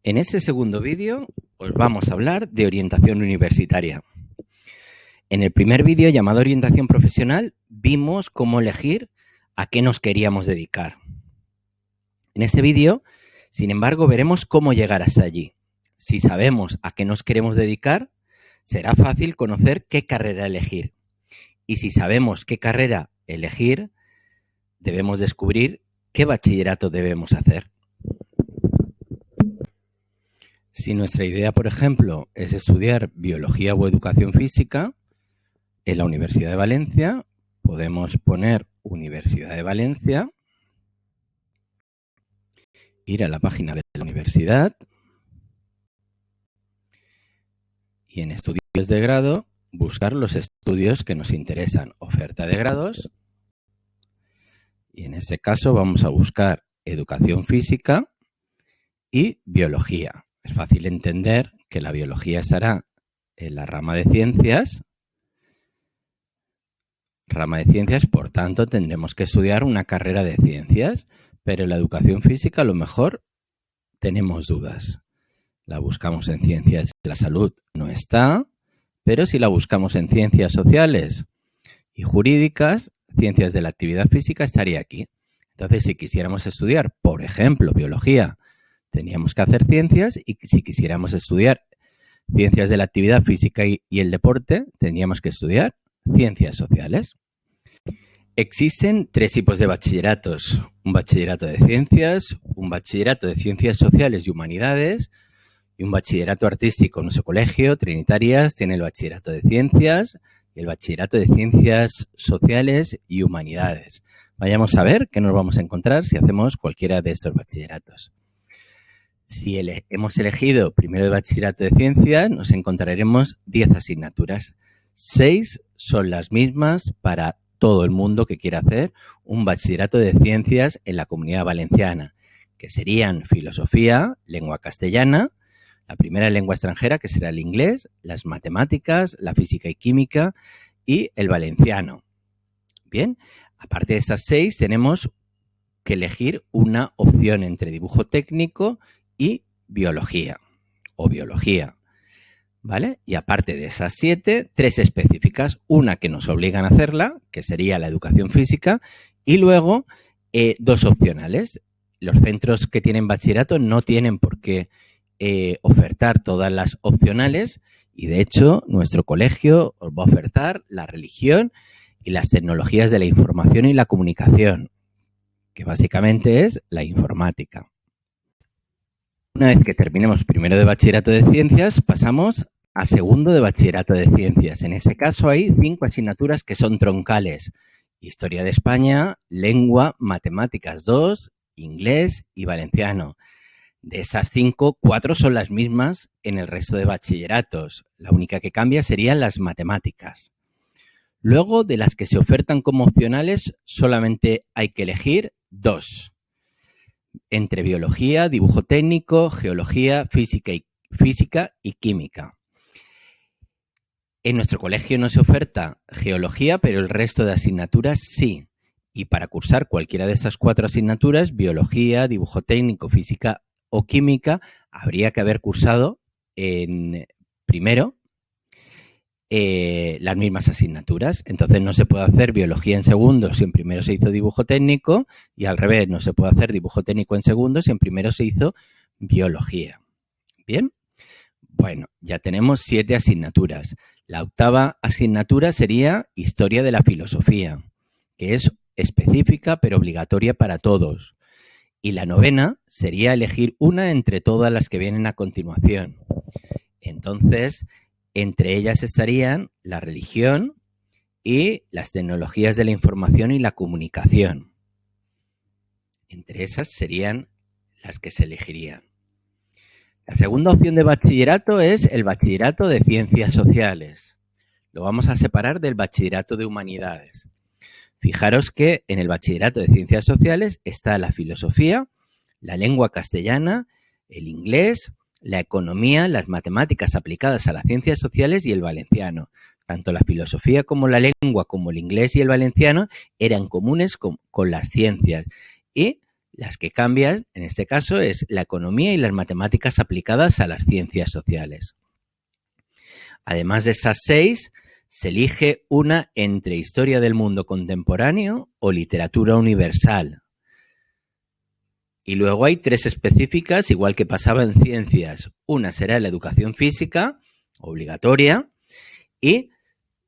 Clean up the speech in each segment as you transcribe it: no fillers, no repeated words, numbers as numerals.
En este segundo vídeo os vamos a hablar de orientación universitaria. En el primer vídeo, llamado Orientación Profesional, vimos cómo elegir a qué nos queríamos dedicar. En este vídeo, sin embargo, veremos cómo llegar hasta allí. Si sabemos a qué nos queremos dedicar, será fácil conocer qué carrera elegir. Y si sabemos qué carrera elegir, debemos descubrir qué bachillerato debemos hacer. Si nuestra idea, por ejemplo, es estudiar biología o educación física, en la Universidad de Valencia podemos poner Universidad de Valencia, ir a la página de la universidad y en estudios de grado buscar los estudios que nos interesan, oferta de grados, y en este caso vamos a buscar educación física y biología. Es fácil entender que la biología estará en la rama de ciencias. Por tanto, tendremos que estudiar una carrera de ciencias, pero en la educación física a lo mejor tenemos dudas. La buscamos en ciencias de la salud, no está, pero si la buscamos en ciencias sociales y jurídicas, ciencias de la actividad física estaría aquí. Entonces, si quisiéramos estudiar, por ejemplo, biología, teníamos que hacer ciencias, y si quisiéramos estudiar ciencias de la actividad física y el deporte, tendríamos que estudiar ciencias sociales. Existen tres tipos de bachilleratos: un bachillerato de ciencias, un bachillerato de ciencias sociales y humanidades y un bachillerato artístico. En nuestro colegio, Trinitarias, tiene el bachillerato de ciencias y el bachillerato de ciencias sociales y humanidades. Vayamos a ver qué nos vamos a encontrar si hacemos cualquiera de estos bachilleratos. Si hemos elegido primero el bachillerato de ciencias, nos encontraremos 10 asignaturas. 6 son las mismas para todo el mundo que quiera hacer un bachillerato de ciencias en la Comunidad Valenciana, que serían filosofía, lengua castellana, la primera lengua extranjera, que será el inglés, las matemáticas, la física y química y el valenciano. Bien, aparte de esas 6, tenemos que elegir una opción entre dibujo técnico y biología o biología, ¿vale? Y aparte de esas 7, 3 específicas, una que nos obligan a hacerla, que sería la educación física, y luego 2 opcionales. Los centros que tienen bachillerato no tienen por qué ofertar todas las opcionales y, de hecho, nuestro colegio os va a ofertar la religión y las tecnologías de la información y la comunicación, que básicamente es la informática. Una vez que terminemos primero de bachillerato de ciencias, pasamos a segundo de bachillerato de ciencias. En ese caso hay 5 asignaturas que son troncales: Historia de España, Lengua, Matemáticas 2, Inglés y Valenciano. De esas 5, 4 son las mismas en el resto de bachilleratos. La única que cambia serían las matemáticas. Luego, de las que se ofertan como opcionales, solamente hay que elegir 2. Entre biología, dibujo técnico, geología, física y química. En nuestro colegio no se oferta geología, pero el resto de asignaturas sí. Y para cursar cualquiera de esas 4 asignaturas, biología, dibujo técnico, física o química, habría que haber cursado en primero las mismas asignaturas. Entonces no se puede hacer biología en segundo si en primero se hizo dibujo técnico, y al revés, no se puede hacer dibujo técnico en segundo si en primero se hizo biología. Bien, bueno, ya tenemos 7 asignaturas. La 8ª asignatura sería Historia de la Filosofía, que es específica pero obligatoria para todos. Y la 9ª sería elegir una entre todas las que vienen a continuación. Entonces, entre ellas estarían la religión y las tecnologías de la información y la comunicación. Entre esas serían las que se elegirían. La segunda opción de bachillerato es el bachillerato de ciencias sociales. Lo vamos a separar del bachillerato de humanidades. Fijaros que en el bachillerato de ciencias sociales está la filosofía, la lengua castellana, el inglés, la economía, las matemáticas aplicadas a las ciencias sociales y el valenciano. Tanto la filosofía como la lengua, como el inglés y el valenciano, eran comunes con las ciencias. Y Las que cambian, en este caso, es la economía y las matemáticas aplicadas a las ciencias sociales. Además de esas 6, se elige una entre historia del mundo contemporáneo o literatura universal. Y luego hay 3 específicas, igual que pasaba en ciencias. Una será la educación física, obligatoria, y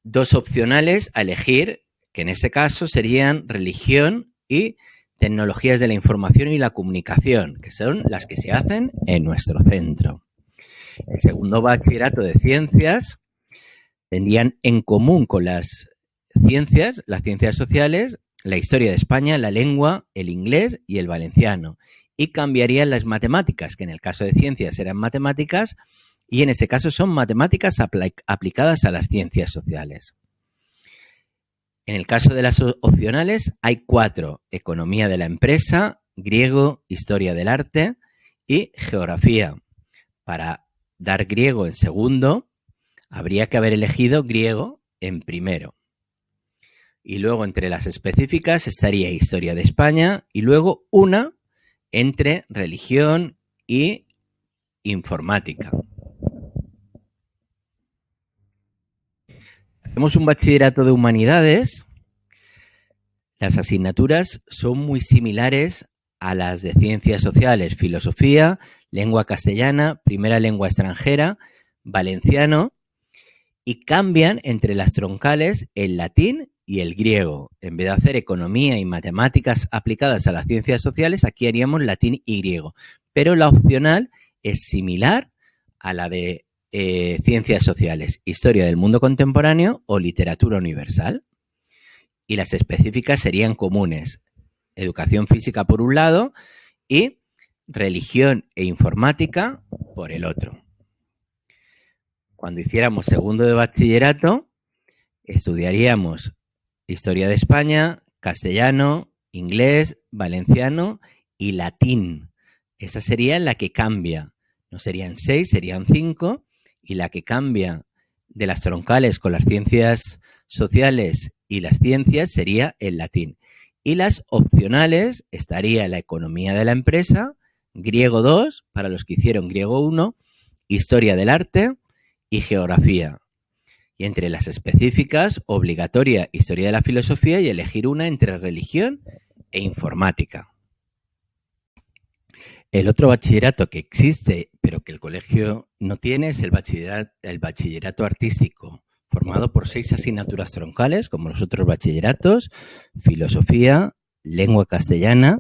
2 opcionales a elegir, que en este caso serían religión y tecnologías de la información y la comunicación, que son las que se hacen en nuestro centro. El segundo bachillerato de ciencias tendrían en común con las ciencias sociales, la historia de España, la lengua, el inglés y el valenciano. Y cambiarían las matemáticas, que en el caso de ciencias eran matemáticas, y en ese caso son matemáticas aplicadas a las ciencias sociales. En el caso de las opcionales hay 4, economía de la empresa, griego, historia del arte y geografía. Para dar griego en segundo, habría que haber elegido griego en primero. Y luego entre las específicas estaría historia de España y luego una entre religión y informática. Hacemos un bachillerato de humanidades. Las asignaturas son muy similares a las de ciencias sociales, filosofía, lengua castellana, primera lengua extranjera, valenciano, y cambian entre las troncales el latín y el griego. En vez de hacer economía y matemáticas aplicadas a las ciencias sociales, aquí haríamos latín y griego. Pero la opcional es similar a la de ciencias sociales, historia del mundo contemporáneo o literatura universal. Y las específicas serían comunes. Educación física por un lado y religión e informática por el otro. Cuando hiciéramos segundo de bachillerato, estudiaríamos historia de España, castellano, inglés, valenciano y latín. Esa sería la que cambia. No serían 6, serían 5. Y la que cambia de las troncales con las ciencias sociales y las ciencias sería el latín. Y las opcionales estaría la economía de la empresa, griego 2, para los que hicieron griego 1, historia del arte y geografía. Y entre las específicas, obligatoria historia de la filosofía y elegir una entre religión e informática. El otro bachillerato que existe, pero que el colegio no tiene, es el bachillerato artístico, formado por 6 asignaturas troncales, como los otros bachilleratos: filosofía, lengua castellana,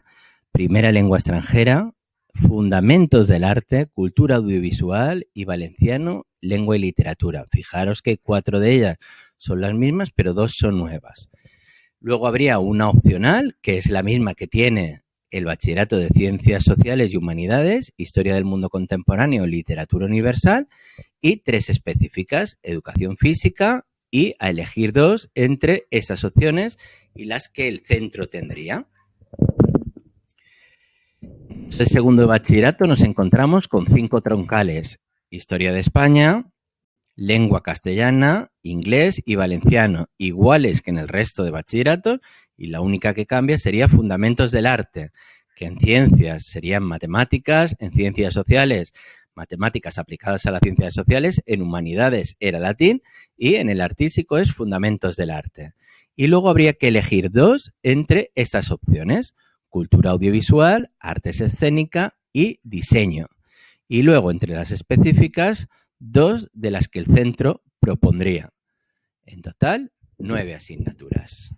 primera lengua extranjera, fundamentos del arte, cultura audiovisual y valenciano, lengua y literatura. Fijaros que 4 de ellas son las mismas, pero 2 son nuevas. Luego habría una opcional, que es la misma que tiene el bachillerato de Ciencias Sociales y Humanidades, Historia del Mundo Contemporáneo, Literatura Universal, y 3 específicas, Educación Física, y a elegir 2 entre esas opciones y las que el centro tendría. En el segundo de bachillerato nos encontramos con 5 troncales: Historia de España, lengua castellana, inglés y valenciano, iguales que en el resto de bachilleratos, y la única que cambia sería fundamentos del arte, que en ciencias serían matemáticas, en ciencias sociales matemáticas aplicadas a las ciencias sociales, en humanidades era latín y en el artístico es fundamentos del arte. Y luego habría que elegir 2 entre estas opciones: cultura audiovisual, artes escénica y diseño. Y luego entre las específicas, 2 de las que el centro propondría. En total, 9 asignaturas.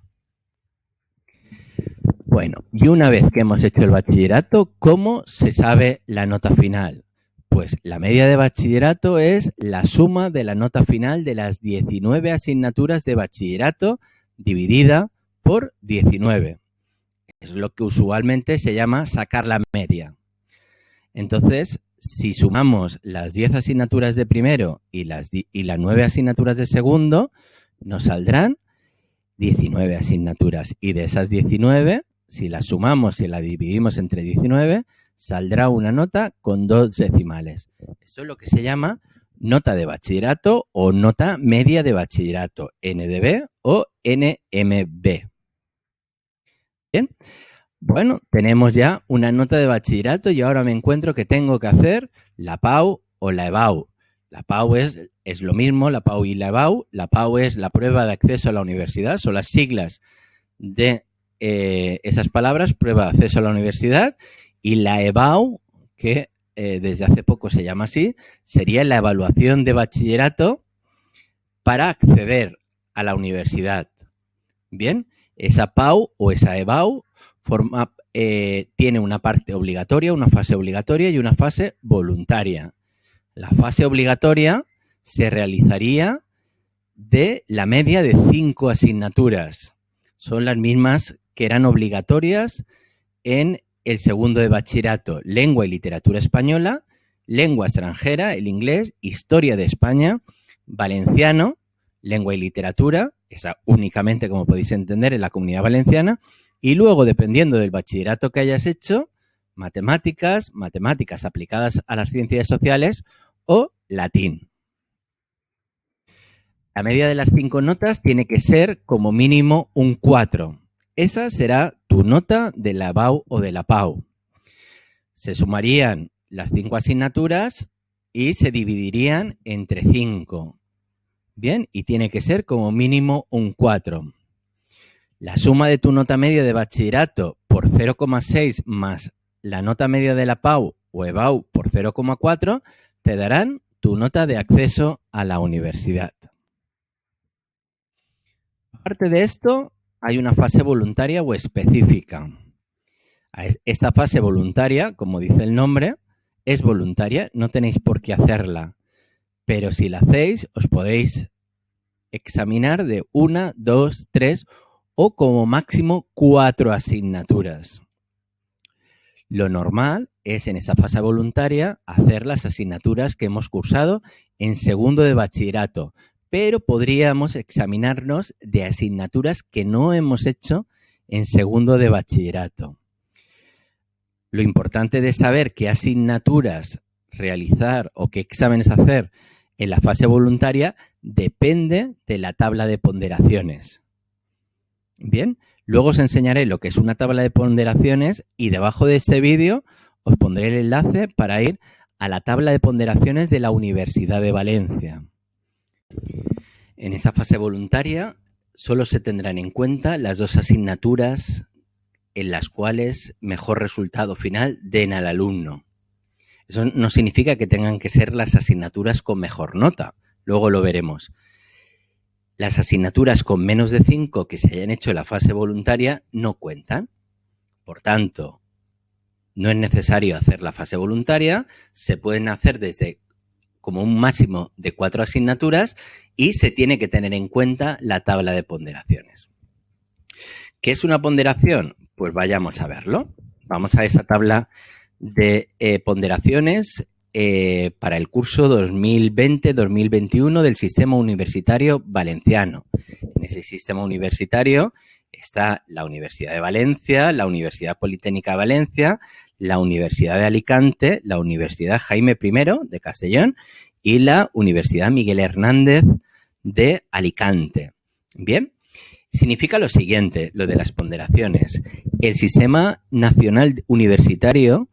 Bueno, y una vez que hemos hecho el bachillerato, ¿cómo se sabe la nota final? Pues la media de bachillerato es la suma de la nota final de las 19 asignaturas de bachillerato dividida por 19. Es lo que usualmente se llama sacar la media. Entonces, si sumamos las 10 asignaturas de primero y las 9 asignaturas de segundo, nos saldrán 19 asignaturas. Y de esas 19, si las sumamos y las dividimos entre 19, saldrá una nota con 2 decimales. Eso es lo que se llama nota de bachillerato o nota media de bachillerato, NDB o NMB. Bien, Bueno, tenemos ya una nota de bachillerato y ahora me encuentro que tengo que hacer la PAU o la EBAU. La PAU es lo mismo, la PAU y la EBAU. La PAU es la prueba de acceso a la universidad, son las siglas de esas palabras, prueba de acceso a la universidad, y la EBAU, que desde hace poco se llama así, sería la evaluación de bachillerato para acceder a la universidad. Bien, esa PAU o esa EBAU tiene una parte obligatoria, una fase obligatoria y una fase voluntaria. La fase obligatoria se realizaría de la media de 5 asignaturas. Son las mismas que eran obligatorias en el segundo de bachillerato: lengua y literatura española, lengua extranjera, el inglés, historia de España, valenciano, lengua y literatura, esa únicamente, como podéis entender, en la Comunidad Valenciana, y luego, dependiendo del bachillerato que hayas hecho, matemáticas, matemáticas aplicadas a las ciencias sociales o latín. La media de las 5 notas tiene que ser como mínimo un 4. Esa será tu nota de la EBAU o de la PAU. Se sumarían las 5 asignaturas y se dividirían entre 5. Bien, y tiene que ser como mínimo un 4. La suma de tu nota media de bachillerato por 0,6 más la nota media de la PAU o EBAU por 0,4 te darán tu nota de acceso a la universidad. Aparte de esto, hay una fase voluntaria o específica. Esta fase voluntaria, como dice el nombre, es voluntaria, no tenéis por qué hacerla, pero si la hacéis, os podéis examinar de 1, 2, 3 o como máximo 4 asignaturas. Lo normal es en esa fase voluntaria hacer las asignaturas que hemos cursado en segundo de bachillerato, pero podríamos examinarnos de asignaturas que no hemos hecho en segundo de bachillerato. Lo importante de saber qué asignaturas realizar o qué exámenes hacer en la fase voluntaria depende de la tabla de ponderaciones. Bien, luego os enseñaré lo que es una tabla de ponderaciones y debajo de este vídeo os pondré el enlace para ir a la tabla de ponderaciones de la Universidad de Valencia. En esa fase voluntaria solo se tendrán en cuenta las 2 asignaturas en las cuales mejor resultado final den al alumno. Eso no significa que tengan que ser las asignaturas con mejor nota, luego lo veremos. Las asignaturas con menos de 5 que se hayan hecho en la fase voluntaria no cuentan. Por tanto, no es necesario hacer la fase voluntaria, se pueden hacer desde como un máximo de 4 asignaturas y se tiene que tener en cuenta la tabla de ponderaciones. ¿Qué es una ponderación? Pues vayamos a verlo. Vamos a esa tabla de ponderaciones para el curso 2020-2021 del Sistema Universitario Valenciano. En ese sistema universitario está la Universidad de Valencia, la Universidad Politécnica de Valencia, la Universidad de Alicante, la Universidad Jaime I de Castellón y la Universidad Miguel Hernández de Alicante. Bien, significa lo siguiente, lo de las ponderaciones. El Sistema Nacional Universitario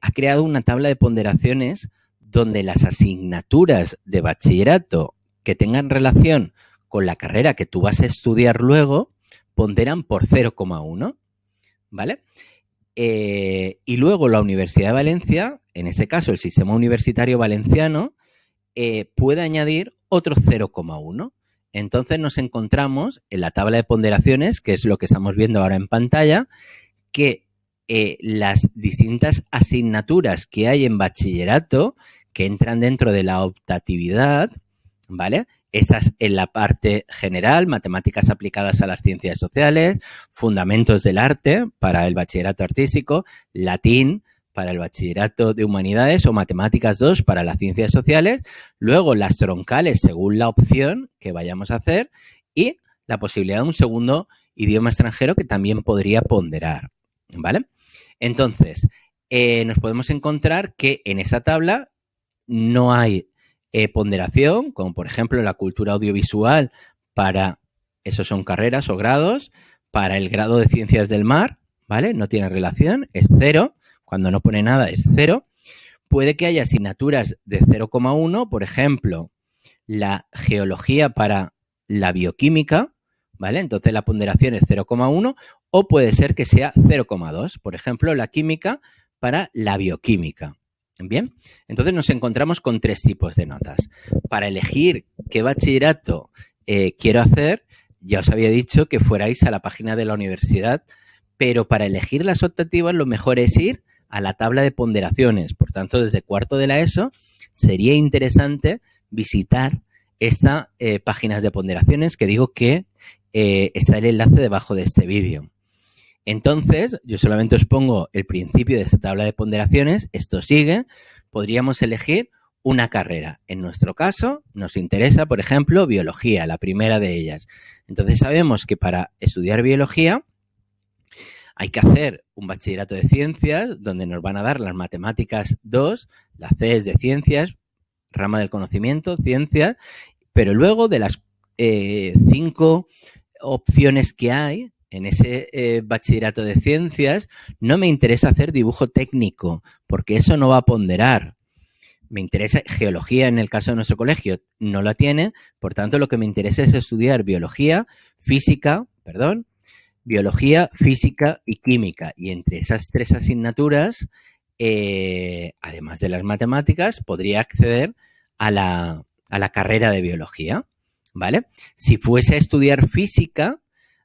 ha creado una tabla de ponderaciones donde las asignaturas de bachillerato que tengan relación con la carrera que tú vas a estudiar luego ponderan por 0,1, ¿vale? Y luego la Universidad de Valencia, en ese caso el Sistema Universitario Valenciano, puede añadir otro 0,1. Entonces nos encontramos en la tabla de ponderaciones, que es lo que estamos viendo ahora en pantalla, que las distintas asignaturas que hay en bachillerato que entran dentro de la optatividad, ¿vale? Esas en la parte general, matemáticas aplicadas a las ciencias sociales, fundamentos del arte para el bachillerato artístico, latín para el bachillerato de humanidades o matemáticas 2 para las ciencias sociales, luego las troncales según la opción que vayamos a hacer y la posibilidad de un segundo idioma extranjero que también podría ponderar, ¿vale? Entonces, nos podemos encontrar que en esa tabla no hay ponderación, como por ejemplo la cultura audiovisual para, esos son carreras o grados, para el grado de ciencias del mar, ¿vale? No tiene relación, es 0. Cuando no pone nada es 0. Puede que haya asignaturas de 0,1, por ejemplo, la geología para la bioquímica, ¿vale? Entonces la ponderación es 0,1, o puede ser que sea 0,2, por ejemplo, la química para la bioquímica. Bien, entonces nos encontramos con 3 tipos de notas. Para elegir qué bachillerato quiero hacer, ya os había dicho que fuerais a la página de la universidad, pero para elegir las optativas lo mejor es ir a la tabla de ponderaciones. Por tanto, desde cuarto de la ESO sería interesante visitar esta página de ponderaciones, que digo que está el enlace debajo de este vídeo. Entonces, yo solamente os pongo el principio de esta tabla de ponderaciones. Esto sigue. Podríamos elegir una carrera. En nuestro caso, nos interesa, por ejemplo, biología, la primera de ellas. Entonces, sabemos que para estudiar biología hay que hacer un bachillerato de ciencias donde nos van a dar las matemáticas 2, la C es de ciencias, rama del conocimiento, ciencias, pero luego de las 5 opciones que hay en ese bachillerato de ciencias, no me interesa hacer dibujo técnico, porque eso no va a ponderar. Me interesa geología, en el caso de nuestro colegio, no la tiene, por tanto, lo que me interesa es estudiar biología, física y química. Y entre esas 3 asignaturas, además de las matemáticas, podría acceder a la carrera de biología, ¿vale? Si fuese a estudiar física,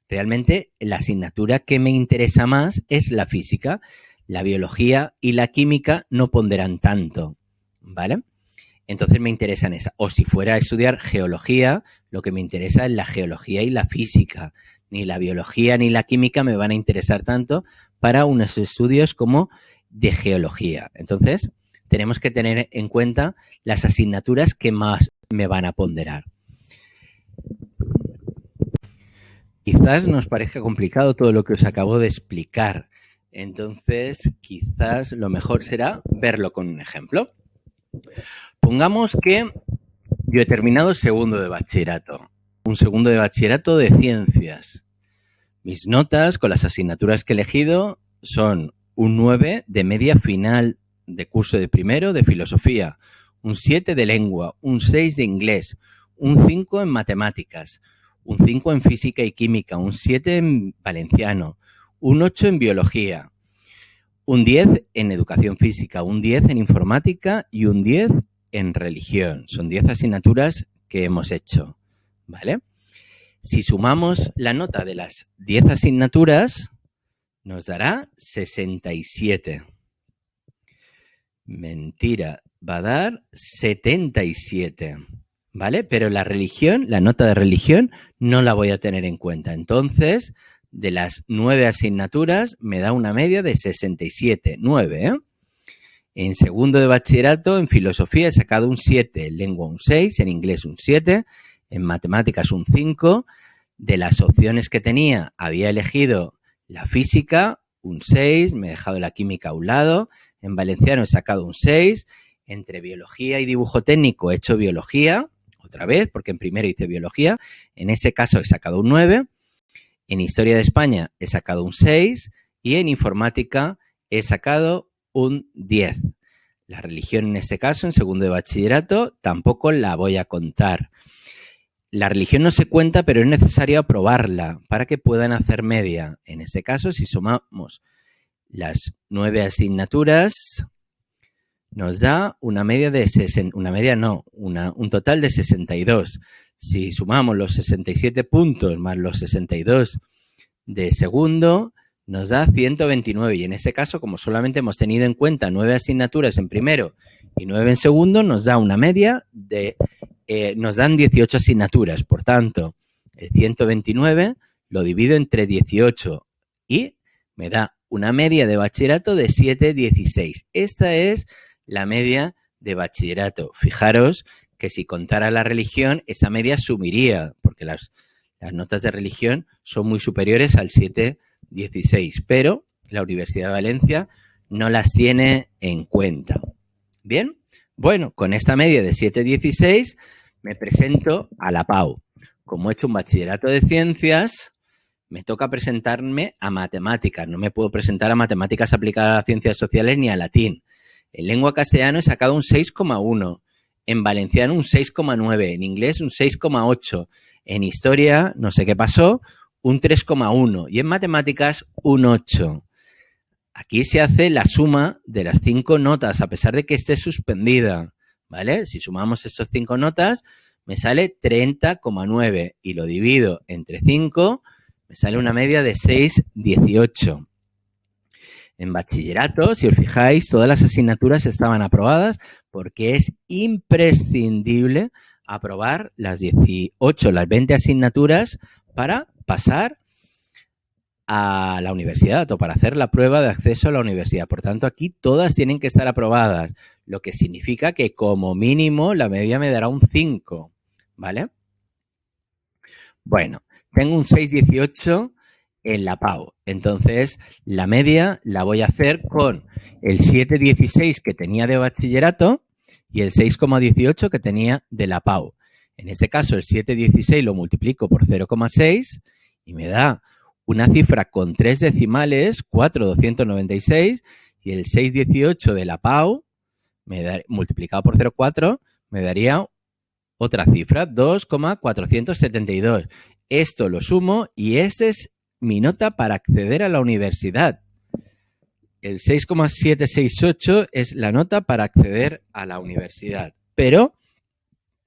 realmente la asignatura que me interesa más es la física. La biología y la química no ponderan tanto, ¿vale? Entonces me interesan esas. O si fuera a estudiar geología, lo que me interesa es la geología y la física. Ni la biología ni la química me van a interesar tanto para unos estudios como de geología. Entonces, tenemos que tener en cuenta las asignaturas que más me van a ponderar. Quizás nos parezca complicado todo lo que os acabo de explicar. Entonces, quizás lo mejor será verlo con un ejemplo. Pongamos que yo he terminado segundo de bachillerato. Un segundo de bachillerato de ciencias. Mis notas con las asignaturas que he elegido son un 9 de media final de curso de primero de filosofía, un 7 de lengua, un 6 de inglés, un 5 en matemáticas, un 5 en física y química, un 7 en valenciano, un 8 en biología, un 10 en educación física, un 10 en informática y un 10 en religión. Son 10 asignaturas que hemos hecho, ¿vale? Si sumamos la nota de las 10 asignaturas, nos dará 67. Mentira, va a dar 77, ¿vale? Pero la religión, la nota de religión, no la voy a tener en cuenta. Entonces, de las 9 asignaturas, me da una media de 67, 9, ¿eh? En segundo de bachillerato, en filosofía, he sacado un 7, en lengua un 6, en inglés un 7, en matemáticas un 5. De las opciones que tenía, había elegido la física, un 6, me he dejado la química a un lado, en valenciano he sacado un 6, entre biología y dibujo técnico he hecho biología, otra vez, porque en primero hice biología, en ese caso he sacado un 9, en historia de España he sacado un 6 y en informática he sacado un 10. La religión en este caso, en segundo de bachillerato, tampoco la voy a contar. La religión no se cuenta, pero es necesario aprobarla para que puedan hacer media. En este caso, si sumamos las 9 asignaturas, nos da una media de un total de 62. Si sumamos los 67 puntos más los 62 de segundo, nos da 129. Y en ese caso, como solamente hemos tenido en cuenta 9 asignaturas en primero y 9 en segundo, nos da una media de... nos dan 18 asignaturas. Por tanto, el 129 lo divido entre 18 y me da una media de bachillerato de 7,16. Esta es la media de bachillerato. Fijaros que si contara la religión, esa media subiría, porque las notas de religión son muy superiores al 7,16, pero la Universidad de Valencia no las tiene en cuenta. Bien, bueno, con esta media de 7,16 me presento a la PAU. Como he hecho un bachillerato de ciencias, me toca presentarme a matemáticas. No me puedo presentar a matemáticas aplicadas a las ciencias sociales ni a latín. En lengua castellana he sacado un 6,1. En valenciano un 6,9. En inglés un 6,8. En historia, no sé qué pasó, un 3,1. Y en matemáticas un 8. Aquí se hace la suma de las 5 notas, a pesar de que esté suspendida, ¿vale? Si sumamos estas 5 notas, me sale 30,9 y lo divido entre 5, me sale una media de 6,18. En bachillerato, si os fijáis, todas las asignaturas estaban aprobadas porque es imprescindible aprobar las 18, las 20 asignaturas para pasar a la universidad o para hacer la prueba de acceso a la universidad. Por tanto, aquí todas tienen que estar aprobadas, lo que significa que como mínimo la media me dará un 5, ¿vale? Bueno, tengo un 6,18 en la PAU. Entonces, la media la voy a hacer con el 7,16 que tenía de bachillerato y el 6,18 que tenía de la PAU. En este caso, el 7,16 lo multiplico por 0,6 y me da una cifra con 3 decimales, 4,296, y el 6,18 de la PAU, multiplicado por 0,4, me daría otra cifra, 2,472. Esto lo sumo y esta es mi nota para acceder a la universidad. El 6,768 es la nota para acceder a la universidad. Pero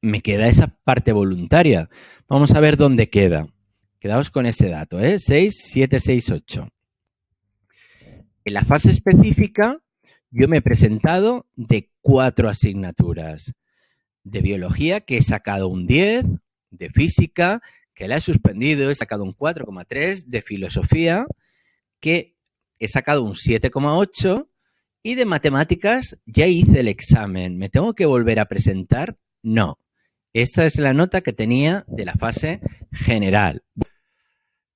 me queda esa parte voluntaria. Vamos a ver dónde queda. Quedaos con ese dato, 6,768. En la fase específica, yo me he presentado de 4 asignaturas. De biología, que he sacado un 10, de física, que la he suspendido, he sacado un 4,3, de filosofía, que he sacado un 7,8, y de matemáticas ya hice el examen. ¿Me tengo que volver a presentar? No. Esta es la nota que tenía de la fase general.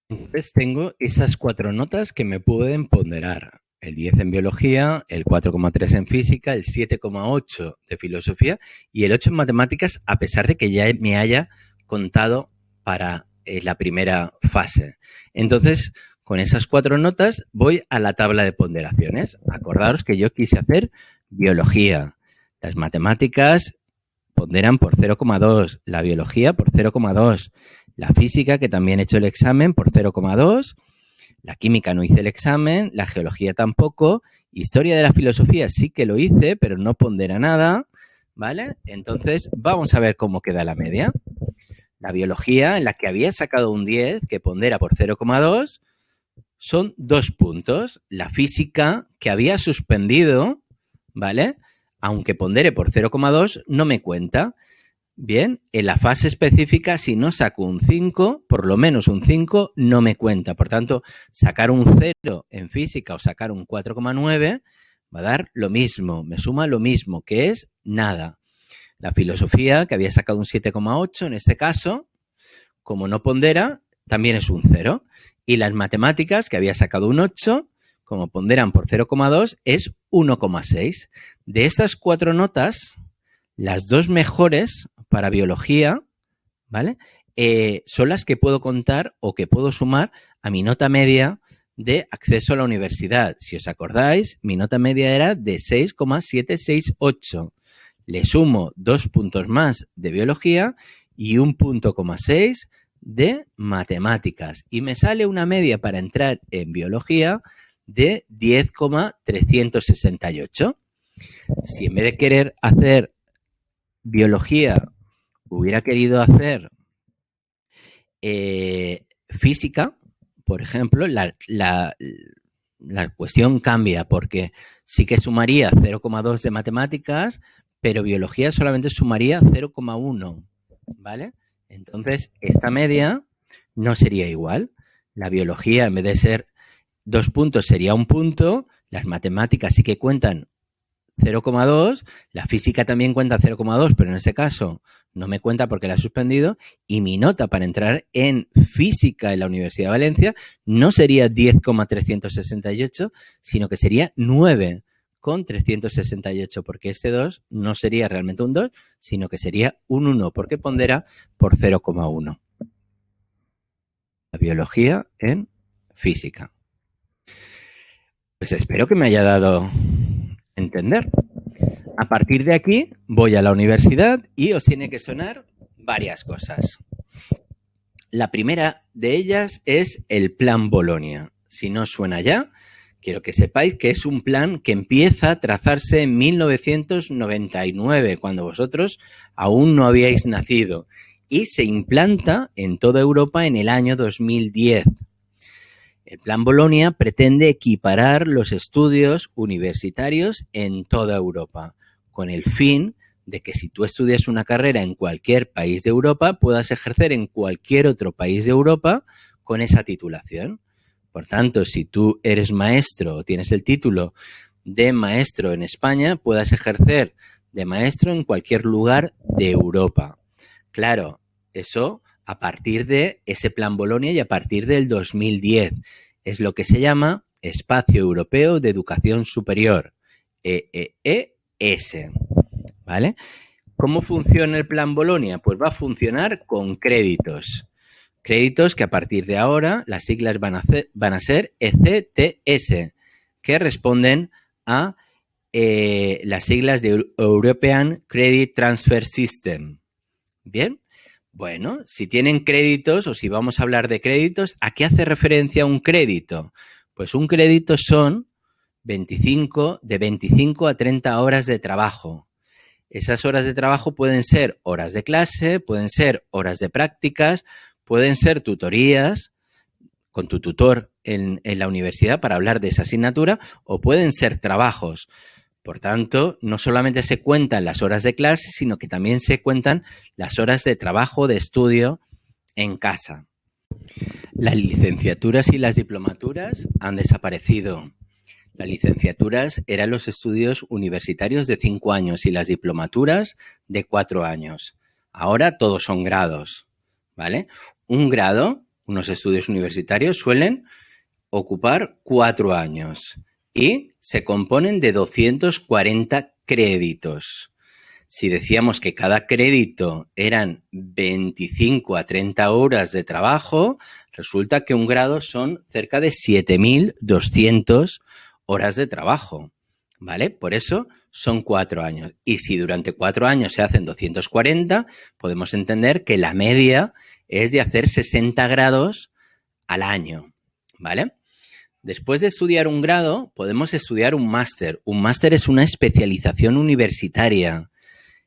Entonces tengo esas 4 notas que me pueden ponderar. El 10 en biología, el 4,3 en física, el 7,8 de filosofía y el 8 en matemáticas, a pesar de que ya me haya contado para la primera fase. Entonces, con esas 4 notas voy a la tabla de ponderaciones. Acordaros que yo quise hacer biología. Las matemáticas ponderan por 0,2, la biología por 0,2, la física, que también he hecho el examen, por 0,2, la química no hice el examen, la geología tampoco, historia de la filosofía sí que lo hice, pero no pondera nada, ¿vale? Entonces, vamos a ver cómo queda la media. La biología, en la que había sacado un 10, que pondera por 0,2, son 2 puntos. La física, que había suspendido, ¿vale? Aunque pondere por 0,2, no me cuenta. Bien, en la fase específica, si no saco un 5, por lo menos un 5, no me cuenta. Por tanto, sacar un 0 en física o sacar un 4,9 va a dar lo mismo, me suma lo mismo, que es nada. La filosofía, que había sacado un 7,8 en este caso, como no pondera, también es un 0. Y las matemáticas, que había sacado un 8, como ponderan por 0,2, es 1,6. De estas 4 notas, las 2 mejores para biología, ¿vale? Son las que puedo contar o que puedo sumar a mi nota media de acceso a la universidad. Si os acordáis, mi nota media era de 6,768. Le sumo 2 puntos más de biología y 1,6 de matemáticas. Y me sale una media para entrar en biología de 10,368. Si en vez de querer hacer biología hubiera querido hacer física, por ejemplo, la cuestión cambia porque sí que sumaría 0,2 de matemáticas, pero biología solamente sumaría 0,1, ¿vale? Entonces, esta media no sería igual. La biología, en vez de ser 2 puntos, sería 1 punto. Las matemáticas sí que cuentan 0,2, la física también cuenta 0,2, pero en ese caso no me cuenta porque la he suspendido, y mi nota para entrar en física en la Universidad de Valencia no sería 10,368, sino que sería 9,368, porque este 2 no sería realmente un 2, sino que sería un 1, porque pondera por 0,1. biología en física. Pues espero que me haya dado a entender. A partir de aquí voy a la universidad y os tiene que sonar varias cosas. La primera de ellas es el Plan Bolonia. Si no os suena ya, quiero que sepáis que es un plan que empieza a trazarse en 1999, cuando vosotros aún no habíais nacido, y se implanta en toda Europa en el año 2010. El Plan Bolonia pretende equiparar los estudios universitarios en toda Europa, con el fin de que si tú estudias una carrera en cualquier país de Europa, puedas ejercer en cualquier otro país de Europa con esa titulación. Por tanto, si tú eres maestro o tienes el título de maestro en España, puedas ejercer de maestro en cualquier lugar de Europa. Claro, eso a partir de ese Plan Bolonia y a partir del 2010. Es lo que se llama Espacio Europeo de Educación Superior, EEES. ¿Vale? ¿Cómo funciona el Plan Bolonia? Pues va a funcionar con créditos. Créditos que a partir de ahora las siglas van a ser ECTS, que responden a las siglas de European Credit Transfer System. ¿Bien? Bueno, si tienen créditos o si vamos a hablar de créditos, ¿a qué hace referencia un crédito? Pues un crédito son de 25 a 30 horas de trabajo. Esas horas de trabajo pueden ser horas de clase, pueden ser horas de prácticas, pueden ser tutorías con tu tutor en la universidad para hablar de esa asignatura o pueden ser trabajos. Por tanto, no solamente se cuentan las horas de clase, sino que también se cuentan las horas de trabajo, de estudio en casa. Las licenciaturas y las diplomaturas han desaparecido. Las licenciaturas eran los estudios universitarios de 5 años y las diplomaturas de 4 años. Ahora todos son grados, ¿vale? Un grado, unos estudios universitarios suelen ocupar 4 años y se componen de 240 créditos. Si decíamos que cada crédito eran 25 a 30 horas de trabajo, resulta que un grado son cerca de 7.200 horas de trabajo, ¿vale? Por eso son 4 años. Y si durante 4 años se hacen 240, podemos entender que la media es de hacer 60 grados al año, ¿vale? Después de estudiar un grado, podemos estudiar un máster. Un máster es una especialización universitaria.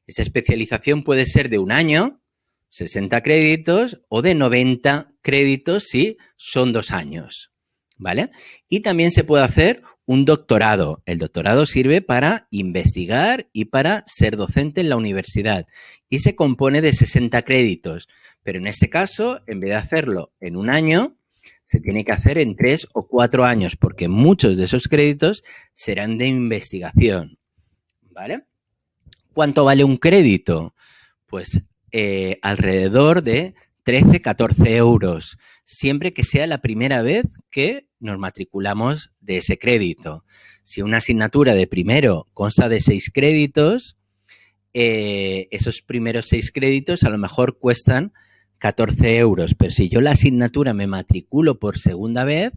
Esa especialización puede ser de 1 año, 60 créditos, o de 90 créditos si son 2 años, ¿vale? Y también se puede hacer un doctorado. El doctorado sirve para investigar y para ser docente en la universidad y se compone de 60 créditos. Pero en este caso, en vez de hacerlo en 1 año, se tiene que hacer en 3 o 4 años porque muchos de esos créditos serán de investigación, ¿vale? ¿Cuánto vale un crédito? Pues alrededor de 13, 14 euros, siempre que sea la primera vez que nos matriculamos de ese crédito. Si una asignatura de primero consta de 6 créditos, esos primeros 6 créditos a lo mejor cuestan 14 euros, pero si yo la asignatura me matriculo por segunda vez,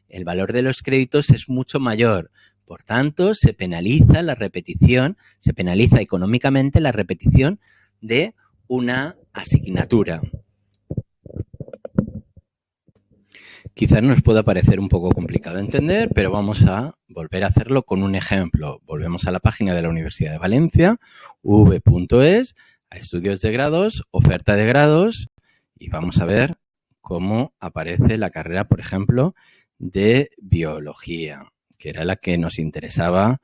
el valor de los créditos es mucho mayor. Por tanto, se penaliza la repetición, se penaliza económicamente la repetición de una asignatura. Quizás nos pueda parecer un poco complicado de entender, pero vamos a volver a hacerlo con un ejemplo. Volvemos a la página de la Universidad de Valencia, v.es, a estudios de grados, oferta de grados, y vamos a ver cómo aparece la carrera, por ejemplo, de biología, que era la que nos interesaba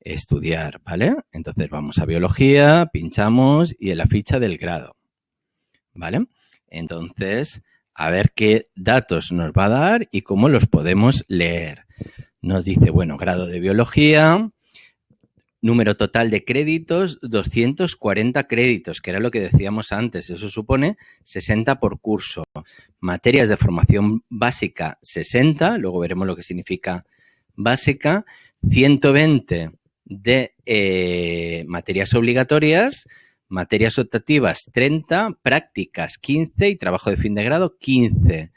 estudiar, ¿vale? Entonces vamos a biología, pinchamos y en la ficha del grado, ¿vale? Entonces, a ver qué datos nos va a dar y cómo los podemos leer. Nos dice, bueno, grado de biología, número total de créditos, 240 créditos, que era lo que decíamos antes. Eso supone 60 por curso. Materias de formación básica, 60. Luego veremos lo que significa básica. 120 de materias obligatorias. Materias optativas, 30. Prácticas, 15. Y trabajo de fin de grado, 15.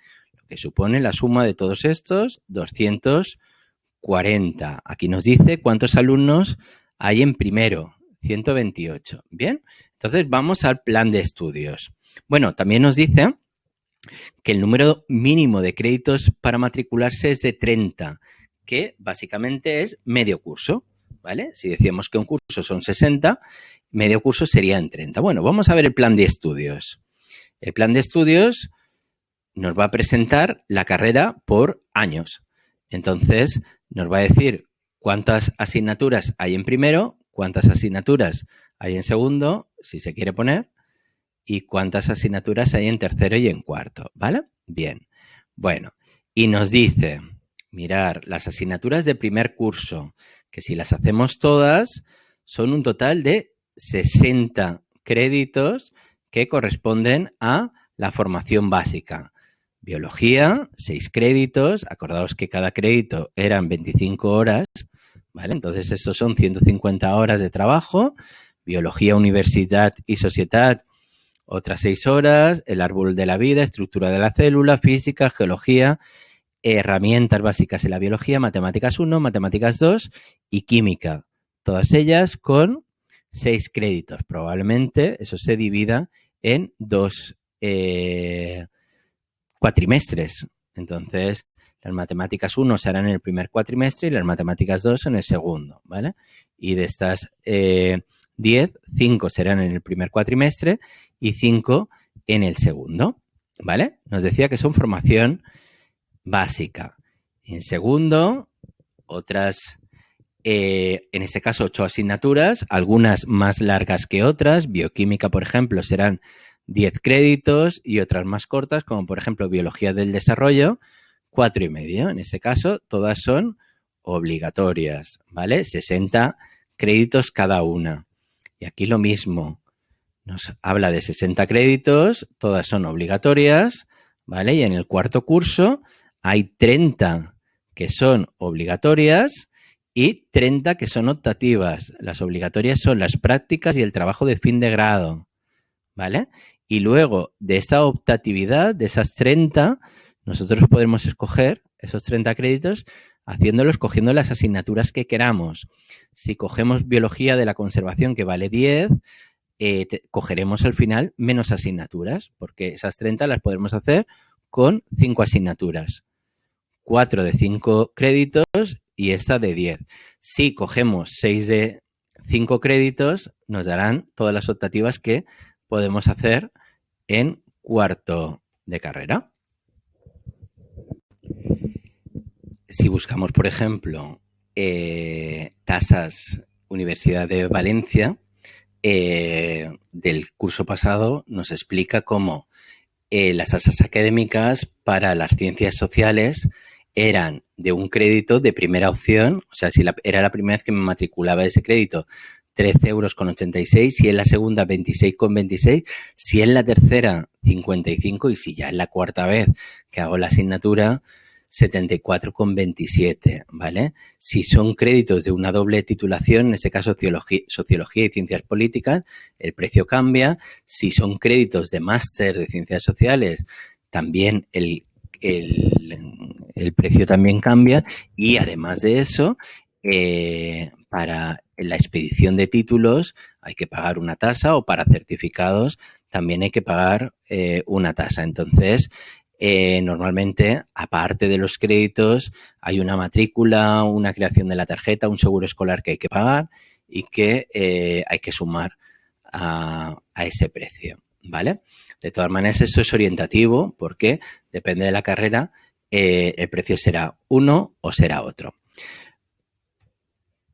que supone la suma de todos estos 240. Aquí nos dice cuántos alumnos hay en primero, 128. Bien, entonces vamos al plan de estudios. Bueno, también nos dice que el número mínimo de créditos para matricularse es de 30, que básicamente es medio curso, ¿vale? Si decíamos que un curso son 60, medio curso sería en 30. Bueno, vamos a ver el plan de estudios. El plan de estudios nos va a presentar la carrera por años. Entonces, nos va a decir cuántas asignaturas hay en primero, cuántas asignaturas hay en segundo, si se quiere poner, y cuántas asignaturas hay en tercero y en cuarto, ¿vale? Bien. Bueno, y nos dice, mirar, las asignaturas de primer curso, que si las hacemos todas, son un total de 60 créditos que corresponden a la formación básica. Biología, 6 créditos. Acordaos que cada crédito eran 25 horas, ¿vale? Entonces, estos son 150 horas de trabajo. Biología, universidad y sociedad, otras 6 horas. El árbol de la vida, estructura de la célula, física, geología, herramientas básicas en la biología, matemáticas 1, matemáticas 2 y química. Todas ellas con 6 créditos. Probablemente eso se divida en 2 cuatrimestres. Entonces, las matemáticas 1 se harán en el primer cuatrimestre y las matemáticas 2 en el segundo, ¿vale? Y de estas 10, 5 serán en el primer cuatrimestre y 5 en el segundo, ¿vale? Nos decía que son formación básica. En segundo, otras, en este caso, 8 asignaturas, algunas más largas que otras. Bioquímica, por ejemplo, serán 10 créditos y otras más cortas, como por ejemplo Biología del Desarrollo, 4,5. En este caso, todas son obligatorias, ¿vale? 60 créditos cada una. Y aquí lo mismo. Nos habla de 60 créditos, todas son obligatorias, ¿vale? Y en el cuarto curso hay 30 que son obligatorias y 30 que son optativas. Las obligatorias son las prácticas y el trabajo de fin de grado, ¿vale? Y luego de esta optatividad, de esas 30, nosotros podremos escoger esos 30 créditos cogiendo las asignaturas que queramos. Si cogemos biología de la conservación que vale 10, cogeremos al final menos asignaturas, porque esas 30 las podremos hacer con 5 asignaturas. 4 de 5 créditos y esta de 10. Si cogemos 6 de 5 créditos, nos darán todas las optativas que podemos hacer en cuarto de carrera. Si buscamos, por ejemplo, tasas Universidad de Valencia, del curso pasado nos explica cómo las tasas académicas para las ciencias sociales eran de un crédito de primera opción, o sea, si era la primera vez que me matriculaba ese crédito, 13,86 €, si en la segunda 26,26, si en la tercera 55 y si ya en la cuarta vez que hago la asignatura 74,27, ¿vale? Si son créditos de una doble titulación, en este caso Sociología y Ciencias Políticas, el precio cambia. Si son créditos de máster de Ciencias Sociales, también el precio también cambia. Y además de eso, para la expedición de títulos hay que pagar una tasa, o para certificados también hay que pagar una tasa. Entonces, normalmente, aparte de los créditos, hay una matrícula, una creación de la tarjeta, un seguro escolar que hay que pagar y que hay que sumar a ese precio, ¿vale? De todas maneras, esto es orientativo porque depende de la carrera, el precio será uno o será otro.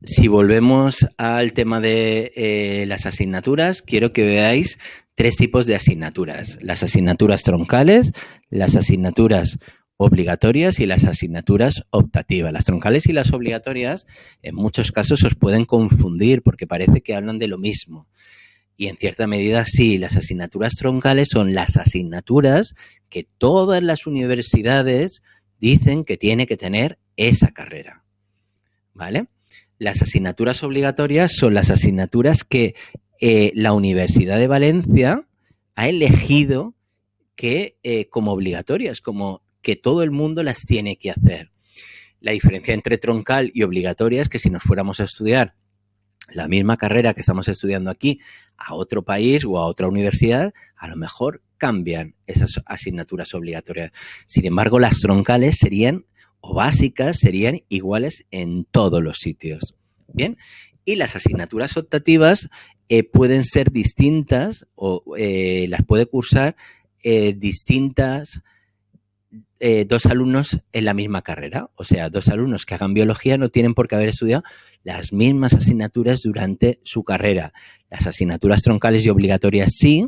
Si volvemos al tema de las asignaturas, quiero que veáis 3 tipos de asignaturas. Las asignaturas troncales, las asignaturas obligatorias y las asignaturas optativas. Las troncales y las obligatorias en muchos casos os pueden confundir porque parece que hablan de lo mismo. Y en cierta medida sí, las asignaturas troncales son las asignaturas que todas las universidades dicen que tiene que tener esa carrera, ¿vale? Las asignaturas obligatorias son las asignaturas que la Universidad de Valencia ha elegido que como obligatorias, como que todo el mundo las tiene que hacer. La diferencia entre troncal y obligatoria es que si nos fuéramos a estudiar la misma carrera que estamos estudiando aquí a otro país o a otra universidad, a lo mejor cambian esas asignaturas obligatorias. Sin embargo, las troncales serían, o básicas, serían iguales en todos los sitios. Bien, y las asignaturas optativas pueden ser distintas o las puede cursar distintas dos alumnos en la misma carrera. O sea, dos alumnos que hagan biología no tienen por qué haber estudiado las mismas asignaturas durante su carrera. Las asignaturas troncales y obligatorias sí,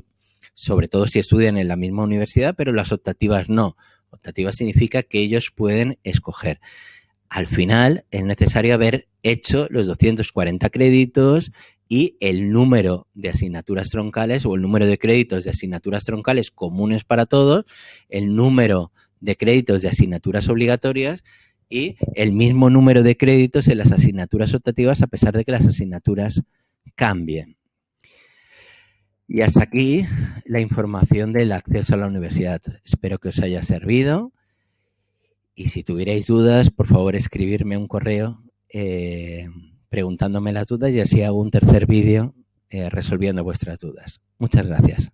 sobre todo si estudian en la misma universidad, pero las optativas no. Optativas significa que ellos pueden escoger. Al final es necesario haber hecho los 240 créditos y el número de asignaturas troncales o el número de créditos de asignaturas troncales comunes para todos, el número de créditos de asignaturas obligatorias y el mismo número de créditos en las asignaturas optativas a pesar de que las asignaturas cambien. Y hasta aquí la información del acceso a la universidad. Espero que os haya servido. Y si tuvierais dudas, por favor, escribirme un correo preguntándome las dudas y así hago un tercer vídeo resolviendo vuestras dudas. Muchas gracias.